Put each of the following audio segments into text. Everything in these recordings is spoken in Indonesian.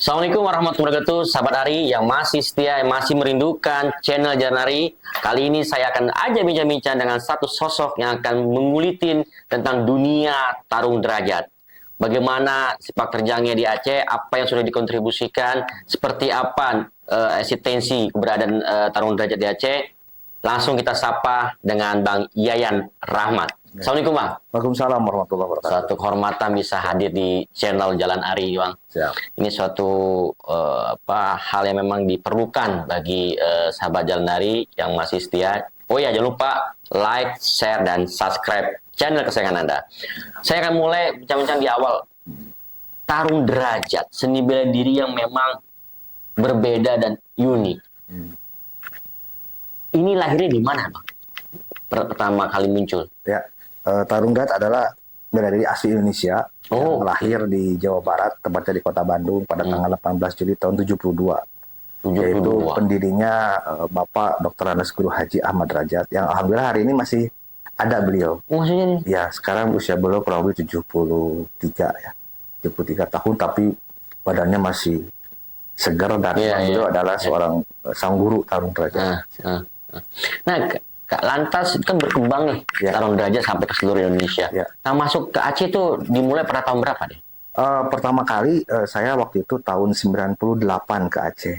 Assalamualaikum warahmatullahi wabarakatuh, sahabat Ari yang masih setia, yang masih merindukan channel Jalan Ari. Kali ini saya akan aja bincang-bincang dengan satu sosok yang akan mengulitin tentang dunia tarung derajat. Bagaimana sepak terjangnya di Aceh, apa yang sudah dikontribusikan, seperti apa eksistensi keberadaan tarung derajat di Aceh. Langsung kita sapa dengan Bang Yayan Rahmat. Ya. Assalamualaikum Bang. Waalaikumsalam warahmatullahi wabarakatuh. Suatu kehormatan bisa hadir di channel Jalan Ari, Bang. Siap. Ini suatu hal yang memang diperlukan bagi sahabat Jalan Ari yang masih setia. Oh ya, jangan lupa like, share, dan subscribe channel kesayangan Anda. Saya akan mulai bincang-bincang di awal. Tarung derajat, seni bela diri yang memang berbeda dan unik. Ini lahirnya di mana, Bang? Pertama kali muncul. Ya, tarung derajat adalah bela diri asli Indonesia yang lahir di Jawa Barat, tepatnya di Kota Bandung pada tanggal 18 Juli tahun 72. Yaitu pendirinya Bapak Dr. Andes Guru Haji Ahmad Derajat, yang alhamdulillah hari ini masih ada beliau. Maksudnya nih? Ya, sekarang usia beliau kurang lebih 73 ya. 73 tahun, tapi badannya masih segar dan beliau adalah seorang sang guru tarung derajat. Nah, lantas kan berkembang nih tarung derajat sampai ke seluruh Indonesia. Nah, masuk ke Aceh itu dimulai pada tahun berapa deh? Pertama kali saya waktu itu tahun 98 ke Aceh.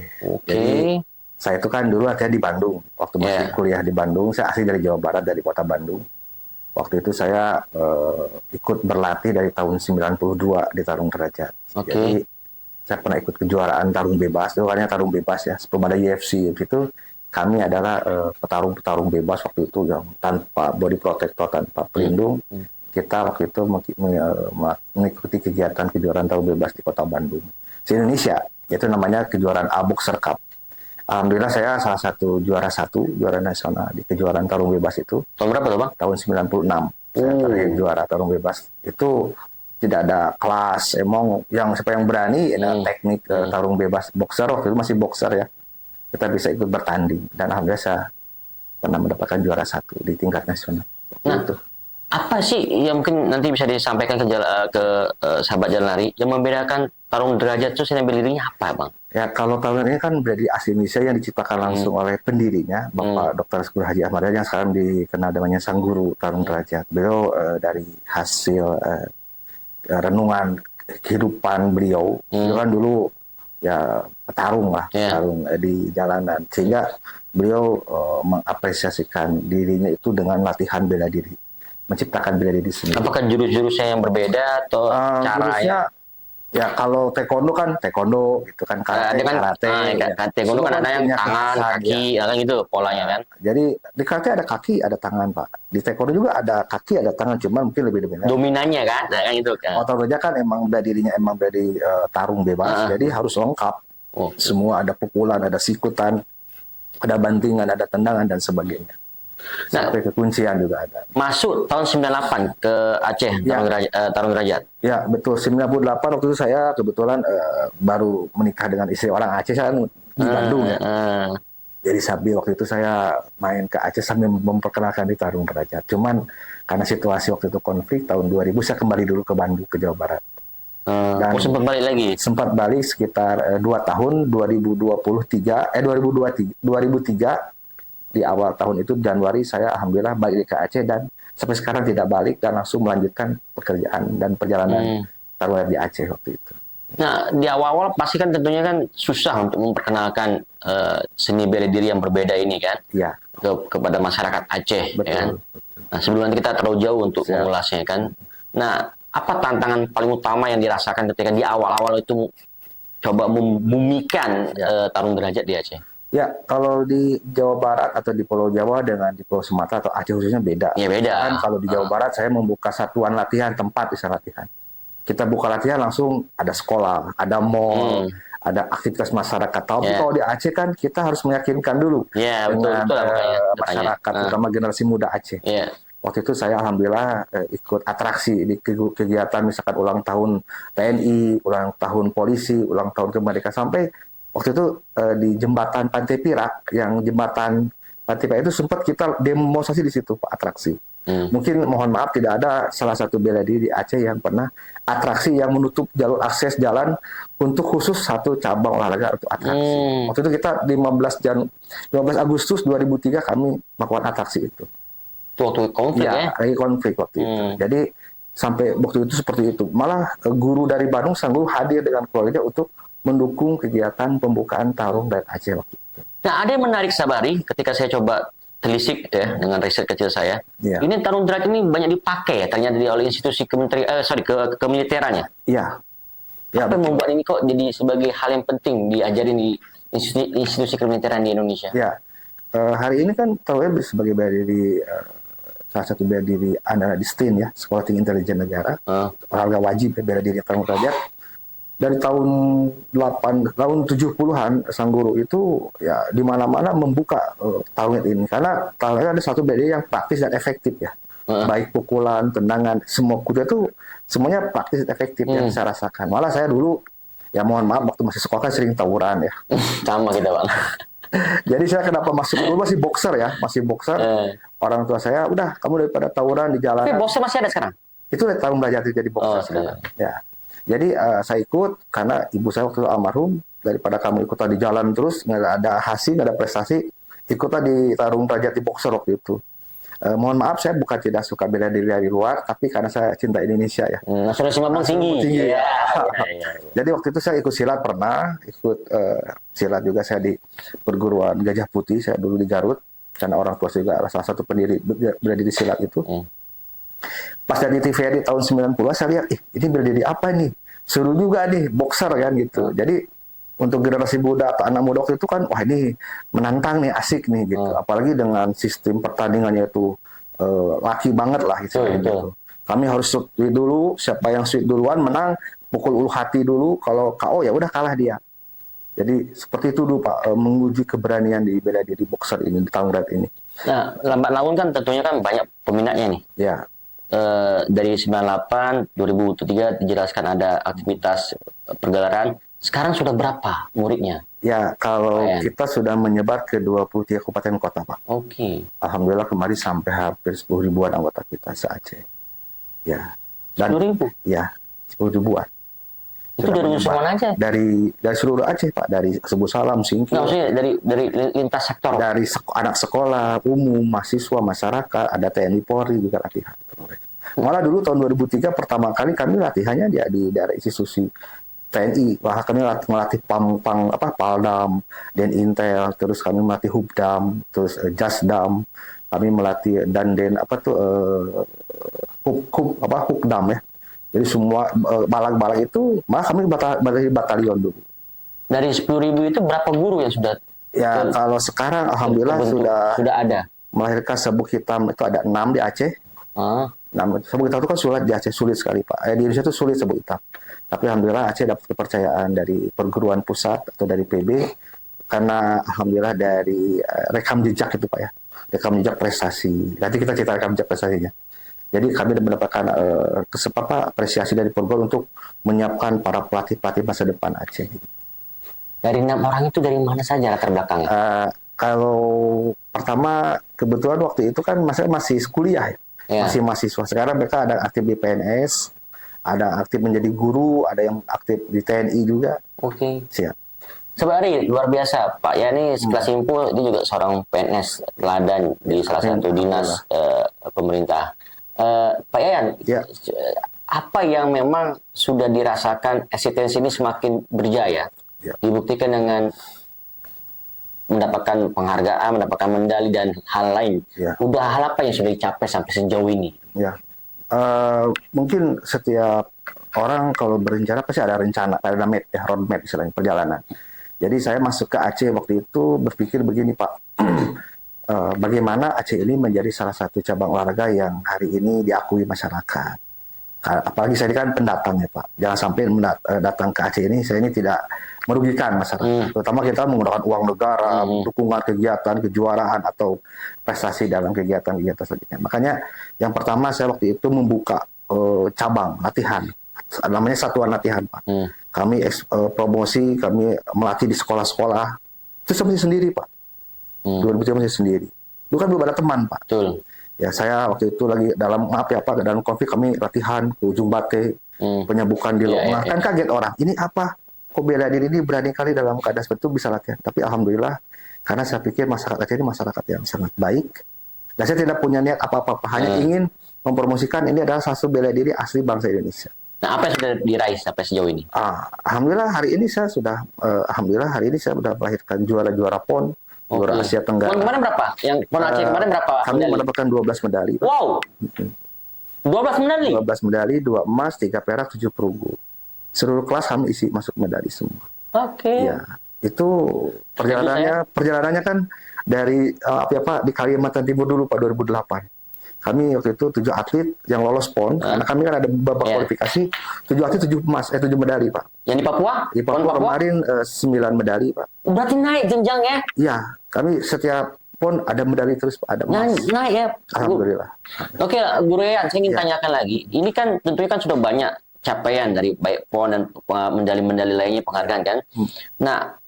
Jadi saya itu kan dulu ada di Bandung. Waktu masih kuliah di Bandung, saya asli dari Jawa Barat, dari kota Bandung. Waktu itu saya ikut berlatih dari tahun 92 di tarung derajat. Jadi saya pernah ikut kejuaraan tarung bebas. Itu kan tarung bebas ya, sebelum ada UFC gitu. Kami adalah petarung-petarung bebas waktu itu yang tanpa body protector, tanpa pelindung. Kita waktu itu mengikuti kegiatan kejuaraan tarung bebas di Kota Bandung, se-Indonesia. Itu namanya kejuaraan A-Boxer Cup. Alhamdulillah saya salah satu juara nasional di kejuaraan tarung bebas itu. Tahun berapa tuh, Bang? Tahun 96. Saya terakhir juara tarung bebas. Itu tidak ada kelas, emang yang siapa yang berani ada teknik tarung bebas boxer, waktu itu masih boxer ya. Kita bisa ikut bertanding dan alhamdulillah saya pernah mendapatkan juara 1 di tingkat nasional. Itu apa sih yang mungkin nanti bisa disampaikan ke sahabat Jalan Ari yang membedakan tarung derajat itu seni bela dirinya apa, Bang? Ya, kalau tarung ini kan berarti asli Indonesia yang diciptakan langsung oleh pendirinya Bapak Dr. Guru Haji Ahmad Derajat yang sekarang dikenal namanya sang guru tarung derajat. Beliau dari hasil renungan kehidupan beliau. Beliau kan dulu ya petarung lah, petarung di jalanan, sehingga beliau mengapresiasikan dirinya itu dengan latihan bela diri, menciptakan bela diri sendiri. Apakah jurus-jurusnya yang berbeda atau caranya? Ya kalau taekwondo kan taekwondo gitu kan, karate taekwondo kan ada yang tangan, kaki, kan gitu polanya kan. Jadi di karate ada kaki, ada tangan, Pak. Di taekwondo juga ada kaki, ada tangan, cuman mungkin lebih dominan. Dominannya kan, kan itu kan. Tarung derajat kan emang bela dirinya emang dari tarung bebas, jadi harus lengkap. Semua ada pukulan, ada sikutan, ada bantingan, ada tendangan dan sebagainya. Sampai kekuncian juga ada. Masuk tahun 98 ke Aceh tarung derajat. Ya betul, 98 waktu itu saya kebetulan baru menikah dengan istri orang Aceh, saya di Bandung ya. Jadi sambil waktu itu saya main ke Aceh sambil memperkenalkan di tarung derajat. Cuman karena situasi waktu itu konflik tahun 2000 saya kembali dulu ke Bandung, ke Jawa Barat. Dan sempat balik lagi? Sempat balik sekitar 2 tahun, 2003 di awal tahun itu Januari saya alhamdulillah balik ke Aceh dan sampai sekarang tidak balik dan langsung melanjutkan pekerjaan dan perjalanan tarung di Aceh waktu itu. Nah, di awal-awal pasti kan tentunya kan susah untuk memperkenalkan seni bela diri yang berbeda ini kan, kepada masyarakat Aceh. Betul, ya kan? Nah, sebelum nanti kita terlalu jauh untuk mengulasnya kan. Nah, apa tantangan paling utama yang dirasakan ketika di awal-awal itu coba membumikan tarung derajat di Aceh? Ya, kalau di Jawa Barat atau di Pulau Jawa dengan di Pulau Sumatera atau Aceh khususnya beda. Ya beda. Kan kalau di Jawa Barat saya membuka satuan latihan, tempat bisa latihan. Kita buka latihan langsung ada sekolah, ada mall, ada aktivitas masyarakat. Tapi kalau di Aceh kan kita harus meyakinkan dulu dengan masyarakat, terutama generasi muda Aceh. Waktu itu saya alhamdulillah ikut atraksi di kegiatan misalkan ulang tahun TNI, ulang tahun polisi, ulang tahun kemerdekaan, sampai waktu itu di jembatan Pantai Pirak, yang jembatan Latih PAI itu sempat kita demonstrasi di situ Pak, atraksi. Mungkin mohon maaf tidak ada salah satu bela diri di Aceh yang pernah atraksi yang menutup jalur akses jalan untuk khusus satu cabang olahraga untuk atraksi. Waktu itu kita 15 Agustus 2003 kami melakukan atraksi itu. Waktu konflik ya? Lagi konflik waktu itu. Jadi sampai waktu itu seperti itu. Malah guru dari Bandung sanggup hadir dengan keluarga untuk mendukung kegiatan pembukaan tarung dari Aceh waktu itu. Nah, ada yang menarik Sabari ketika saya coba telisik ya dengan riset kecil saya. Ini tarung derajat ini banyak dipakai ya ternyata oleh institusi kemiliterannya. Iya. Apa yang membuat ini kok jadi sebagai hal yang penting diajarin di institusi kemiliteran di Indonesia? Ya. Hari ini kan tahu sebagai bela diri salah satu bela diri anak di STIN ya, Sekolah Tinggi Intelijen Negara. Olahraga wajib ya, bela diri tarung derajat. Dari tahun 70-an sang guru itu ya di mana-mana membuka tarung ini karena tarung ada satu bela diri yang praktis dan efektif ya. Baik pukulan, tendangan, semua kuda itu semuanya praktis dan efektif yang saya rasakan. Malah saya dulu ya mohon maaf waktu masih sekolah kan sering tawuran ya. Sama kita Bang. Jadi saya kenapa masuk dulu masih boxer ya, masih boxer. Orang tua saya udah kamu daripada tawuran di jalan. Tapi boxer masih ada sekarang? Itu dari tahun belajar jadi boxer sekarang. Ya. Jadi saya ikut karena ibu saya waktu itu almarhum, daripada kamu ikut di jalan terus nggak ada hasil, nggak ada prestasi, ikutlah di tarung derajat di boxer waktu itu. Mohon maaf saya bukan tidak suka bela diri dari luar, tapi karena saya cinta Indonesia ya. Nasionalisme Bang tinggi. Ya. Jadi waktu itu saya ikut silat pernah, ikut silat juga saya di perguruan Gajah Putih, saya dulu di Garut, karena orang tua saya juga salah satu pendiri bela diri silat itu. Pas dari TVRI tahun 90 saya lihat, ini bela diri apa nih? Seru juga nih, boxer kan gitu. Jadi untuk generasi muda atau anak muda waktu itu kan, wah ini menantang nih, asik nih gitu. Apalagi dengan sistem pertandingannya itu laki banget lah gitu. Kami harus shoot dulu, siapa yang shoot duluan menang, pukul ulu hati dulu, kalau KO ya udah kalah dia. Jadi seperti itu dulu Pak, menguji keberanian di bela diri boxer ini, di tarung derajat ini. Nah, lambat laun kan tentunya kan banyak peminatnya nih. Ya. Dari 98, 2003 dijelaskan ada aktivitas pergelaran. Sekarang sudah berapa muridnya? Ya, kalau kita sudah menyebar ke 23 kabupaten kota, Pak. Oke. Alhamdulillah kemarin sampai hampir 10 ribuan anggota kita se-Aceh. Ya. 10 ribu? Ya, 10 ribuan. Itu dari mana aja? Dari seluruh Aceh, Pak. Dari Sebut Salam, Singkil. Nah, maksudnya dari lintas sektor? Dari anak sekolah, umum, mahasiswa, masyarakat, ada TNI Polri juga latihan. Malah dulu tahun 2003 pertama kali kami latihannya di daerah institusi TNI. Wah, kami melatih Paldam, Den Intel, terus kami melatih Hubdam, terus Jasdam, kami melatih Hukdam ya. Jadi semua balak-balak itu malah kami batalion dulu. Dari 10.000 itu berapa guru yang sudah? Ya kalau sekarang alhamdulillah sudah ada. Melahirkan sabuk hitam itu ada 6 di Aceh. Sabuk hitam itu kan sulit di Aceh, sulit sekali Pak. Di Indonesia itu sulit sabuk hitam. Tapi alhamdulillah Aceh dapat kepercayaan dari perguruan pusat atau dari PB karena alhamdulillah dari rekam jejak itu Pak ya. Rekam jejak prestasi. Nanti kita cerita rekam jejak prestasinya. Jadi kami mendapatkan apresiasi dari perguruan untuk menyiapkan para pelatih-pelatih masa depan Aceh. Dari 6 orang itu dari mana saja latar belakangnya? Kalau pertama kebetulan waktu itu kan masih kuliah ya. Masih mahasiswa. Sekarang mereka ada aktif di PNS, ada aktif menjadi guru, ada yang aktif di TNI juga. Oke. Siap. Sebenarnya luar biasa Pak. Ya ini sekelas info itu juga seorang PNS teladan di salah satu dinas pemerintah. Pak Yayan, apa yang memang sudah dirasakan eksistensi ini semakin berjaya? Dibuktikan dengan mendapatkan penghargaan, mendapatkan medali dan hal lain. Udah hal apa yang sudah dicapai sampai sejauh ini? Mungkin setiap orang kalau berencana pasti ada rencana, ada roadmap istilahnya, perjalanan. Jadi saya masuk ke Aceh waktu itu berpikir begini Pak, bagaimana Aceh ini menjadi salah satu cabang olahraga yang hari ini diakui masyarakat. Apalagi saya ini kan pendatang ya Pak, jangan sampai datang ke Aceh ini, saya ini tidak merugikan masyarakat. Terutama kita menggunakan uang negara, dukungan kegiatan, kejuaraan, atau prestasi dalam kegiatan-kegiatan selanjutnya. Makanya yang pertama saya waktu itu membuka cabang latihan, namanya satuan latihan Pak. Kami promosi, kami melatih di sekolah-sekolah, itu seperti sendiri Pak. 2003 masih sendiri. Dulu kan belum ada teman, Pak. Betul. Ya saya waktu itu lagi dalam maaf ya Pak, dalam konflik kami latihan ke ujung Bate, penyebukan di Longah. Kan kaget orang, ini apa? Kok bela diri ini berani kali dalam keadaan seperti itu bisa latihan. Tapi alhamdulillah, karena saya pikir masyarakat Aceh ini masyarakat yang sangat baik. Dan saya tidak punya niat apa-apa, hanya ingin mempromosikan ini adalah satu bela diri asli bangsa Indonesia. Nah, apa yang sudah diraih sampai sejauh ini? Alhamdulillah hari ini saya sudah melahirkan juara-juara PON, juara Asia Tenggara. PON kemarin berapa? Yang PON Aceh kemarin berapa? Kami mendapatkan 12 medali. Wow. 12 medali? 12 medali, 2 emas, 3 perak, 7 perunggu. Seluruh kelas kami isi masuk medali semua. Oke. Ya, itu perjalanannya kan dari di Kalimantan Timur dulu Pak 2008. Kami waktu itu 7 atlet yang lolos PON, karena kami kan ada babak kualifikasi, 7 atlet 7 medali Pak. Yang di Papua? Di Papua kemarin 9 medali Pak. Berarti naik jenjangnya? Iya, kami setiap PON ada medali terus Pak, ada emas. Naik ya. Alhamdulillah. Oke, Guru Yayan, saya ingin tanyakan lagi. Ini kan tentunya kan sudah banyak capaian dari baik PON dan medali-medali lainnya, penghargaan kan. Nah,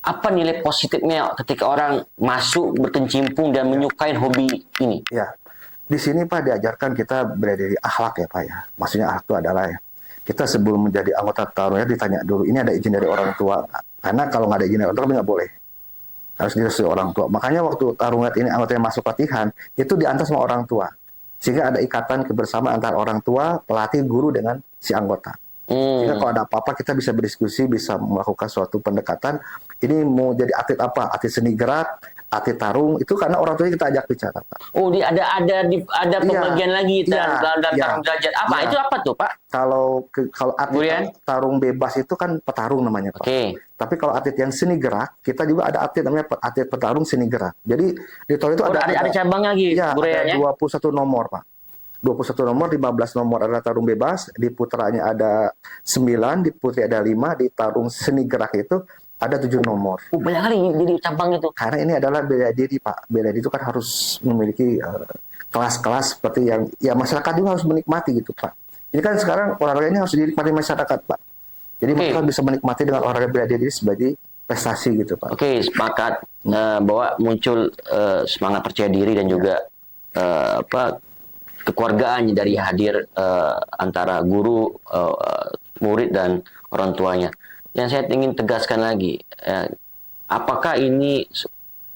apa nilai positifnya ketika orang masuk berkecimpung dan menyukai hobi ini? Ya, di sini Pak diajarkan kita bela diri akhlak ya Pak ya. Maksudnya akhlak itu adalah ya, kita sebelum menjadi anggota tarungan ditanya dulu, ini ada izin dari orang tua? Karena kalau nggak ada izin dari orang tua nggak boleh. Harus direstui orang tua. Makanya waktu tarungan ini anggotanya masuk latihan, itu diantar sama orang tua. Sehingga ada ikatan kebersamaan antara orang tua, pelatih, guru dengan si anggota. Sehingga kalau ada apa-apa kita bisa berdiskusi, bisa melakukan suatu pendekatan. Ini mau jadi atlet apa? Atlet seni gerak, atlet tarung, itu karena orang tuanya kita ajak bicara, Pak. Oh, ada pembagian lagi dalam tarung derajat. Apa? Iya. Itu apa tuh, Pak? Kalau atlet tarung bebas itu kan petarung namanya, Pak. Tapi kalau atlet yang seni gerak, kita juga ada atlet namanya atlet petarung seni gerak. Jadi di tarung itu ada cabang lagi, ya, ada 21 nomor, Pak. 21 nomor, 15 nomor adalah tarung bebas, di putranya ada 9, di putri ada 5, di tarung seni gerak itu ada 7 nomor. Banyak kali jadi cabang itu. Karena ini adalah bela diri, Pak. Bela diri itu kan harus memiliki kelas-kelas seperti yang ya masyarakat juga harus menikmati gitu, Pak. Jadi kan sekarang olahraganya harus dinikmati masyarakat, Pak. Jadi masyarakat bisa menikmati dengan olahraga bela diri sebagai prestasi gitu, Pak. Oke, sepakat bahwa muncul semangat percaya diri dan juga kekeluargaan dari hadir antara guru, murid dan orang tuanya. Yang saya ingin tegaskan lagi, apakah ini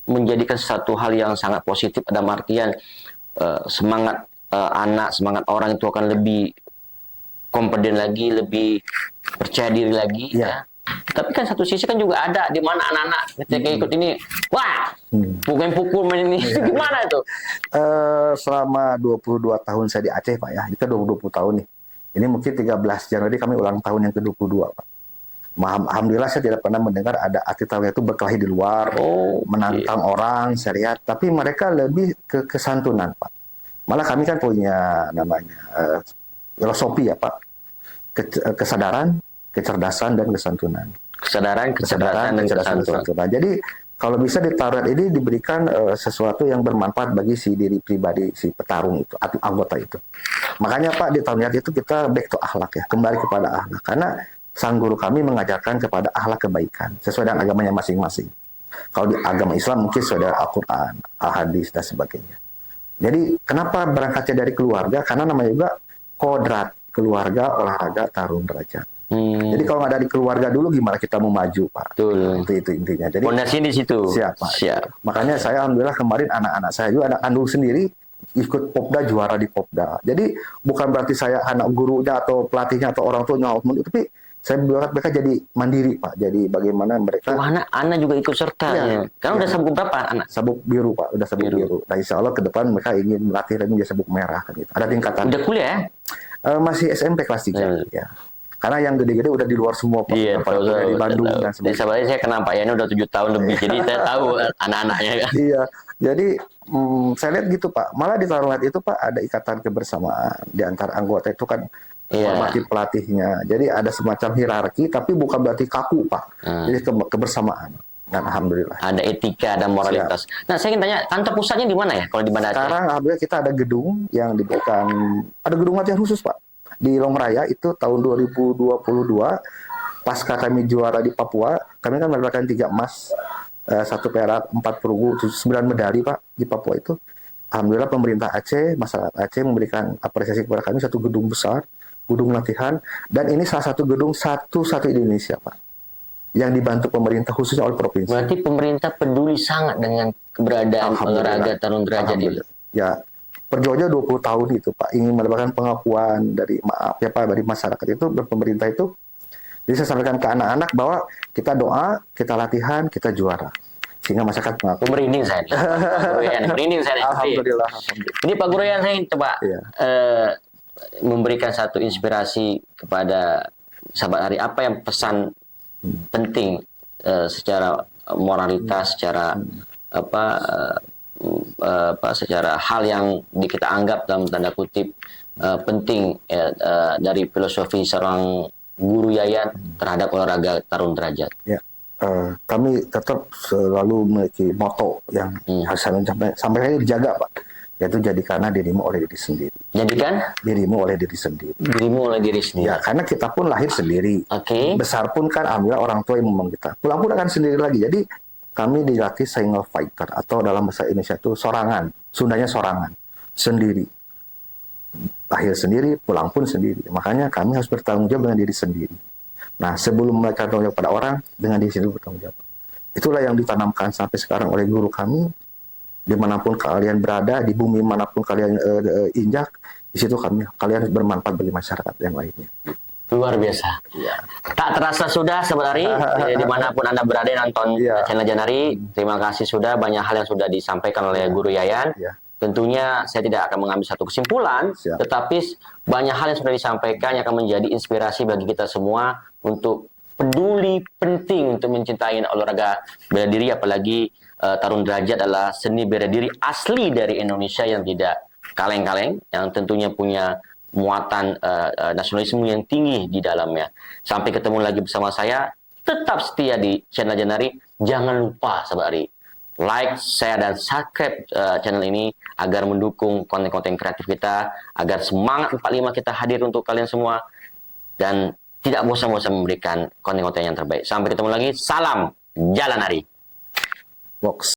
menjadikan satu hal yang sangat positif dalam artian semangat anak, semangat orang itu akan lebih kompeten lagi, lebih percaya diri lagi. Ya. Tapi kan satu sisi kan juga ada di mana anak-anak ketika ikut ini, wah, pukul-pukul main ini, itu gimana itu? Selama 22 tahun saya di Aceh, Pak ya, kita 20 tahun nih. Ini mungkin 13 Januari kami ulang tahun yang ke-22, Pak. Alhamdulillah saya tidak pernah mendengar ada atlet tarung itu berkelahi di luar, menantang orang, saya lihat. Tapi mereka lebih ke kesantunan, Pak. Malah kami kan punya namanya filosofi ya, Pak. Kesadaran, kecerdasan, dan kesantunan. Kesadaran, kecerdasan, dan kesantunan. Jadi kalau bisa di tarungan ini diberikan sesuatu yang bermanfaat bagi si diri pribadi, si petarung itu, atau anggota itu. Makanya Pak, di tarungan itu kita back to akhlak ya, kembali kepada akhlak. Karena sang guru kami mengajarkan kepada akhlak kebaikan, sesuai dengan agamanya masing-masing. Kalau di agama Islam mungkin sesuai dengan Al-Quran, Al-Hadis, dan sebagainya. Jadi kenapa berangkatnya dari keluarga? Karena namanya juga kodrat, keluarga, olahraga, tarung derajat. Jadi kalau nggak dari keluarga dulu, gimana kita mau maju, Pak? Betul. Itu intinya. Jadi fondasi di situ. Siap. Makanya saya alhamdulillah kemarin anak-anak saya juga, anak kandung sendiri, ikut Popda, juara di Popda. Jadi bukan berarti saya anak gurunya atau pelatihnya atau orang tuanya, tapi saya bilang mereka jadi mandiri, Pak. Jadi bagaimana mereka... anak juga ikut serta. Ya. Karena udah sabuk berapa anak? Sabuk biru, Pak. Udah sabuk biru. Nah, insya Allah ke depan mereka ingin melatih lagi menjadi sabuk merah. Kan, gitu. Ada tingkatan. Udah kuliah ya? Masih SMP kelas 3. Ya. Karena yang gede-gede udah di luar semua, Pak. Iya, Pak. Di Bandung dan sebagainya. Sebenarnya saya kenal Pak Yani udah 7 tahun lebih. Jadi saya tahu anak-anaknya. Kan? Iya. Jadi saya lihat gitu, Pak. Malah di tarungan itu, Pak, ada ikatan kebersamaan. Di antara anggota itu kan hormati pelatihnya. Jadi ada semacam hierarki, tapi bukan berarti kaku, Pak. Jadi kebersamaan. Dan alhamdulillah. Ada etika, ada moralitas. Siap. Nah, saya ingin tanya, kantor pusatnya di mana ya? Kalau di Banda Aceh? Sekarang alhamdulillah kita ada gedung yang diberikan, ada gedung latihan khusus, Pak. Di Long Raya itu tahun 2022, pasca kami juara di Papua, kami kan mendapatkan 3 emas, 1 perak, 4 perunggu, 9 medali Pak di Papua itu. Alhamdulillah pemerintah Aceh, masyarakat Aceh memberikan apresiasi kepada kami, satu gedung besar, gedung latihan, dan ini salah satu gedung satu-satu di Indonesia Pak, yang dibantu pemerintah khususnya oleh provinsi. Berarti pemerintah peduli sangat dengan keberadaan olahraga tarung derajat ini. Ya, perjuangannya 20 tahun itu Pak, ingin mendapatkan pengakuan dari dari masyarakat itu, dan pemerintah itu. Jadi saya sampaikan ke anak-anak bahwa kita doa, kita latihan, kita juara. Sehingga masyarakat mengaku. Merinding saya. Merinding saya. Alhamdulillah. Ini Pak Guru yang saya coba memberikan satu inspirasi kepada sahabat Ari. Apa yang pesan penting secara moralitas, secara secara hal yang kita anggap dalam tanda kutip penting dari filosofi seorang guru Yayan terhadap olahraga tarung derajat. Ya, kami tetap selalu memiliki moto yang harus sampai dijaga Pak, yaitu jadikanlah dirimu oleh diri sendiri. Jadikan dirimu oleh diri sendiri. Dirimu oleh diri sendiri. Ya, karena kita pun lahir sendiri. Oke. Besar pun kan alhamdulillah orang tua yang memang kita. Pulang pun akan sendiri lagi. Jadi kami dilatih single fighter atau dalam bahasa Indonesia itu sorangan. Sundanya sorangan. Sendiri. Lahir sendiri, pulang pun sendiri. Makanya kami harus bertanggung jawab dengan diri sendiri. Nah, sebelum mereka bertanggung jawab pada orang, dengan diri sendiri bertanggung jawab. Itulah yang ditanamkan sampai sekarang oleh guru kami. Dimanapun kalian berada, di bumi manapun kalian injak, di situ kalian bermanfaat bagi masyarakat yang lainnya. Luar biasa. Ya. Tak terasa sudah sebenarnya dimanapun Anda berada nonton channel Janari. Terima kasih sudah banyak hal yang sudah disampaikan oleh Guru Yayan. Ya. Tentunya saya tidak akan mengambil satu kesimpulan, tetapi banyak hal yang sudah disampaikan yang akan menjadi inspirasi bagi kita semua untuk peduli penting untuk mencintai olahraga bela diri, apalagi tarung derajat adalah seni bela diri asli dari Indonesia yang tidak kaleng-kaleng, yang tentunya punya muatan nasionalisme yang tinggi di dalamnya. Sampai ketemu lagi bersama saya, tetap setia di channel Janari. Jangan lupa sahabat Ari, like, share, dan subscribe channel ini agar mendukung konten-konten kreatif kita, agar semangat 45 kita hadir untuk kalian semua, dan tidak bosan-bosan memberikan konten-konten yang terbaik. Sampai ketemu lagi, salam Jalan Ari. Box.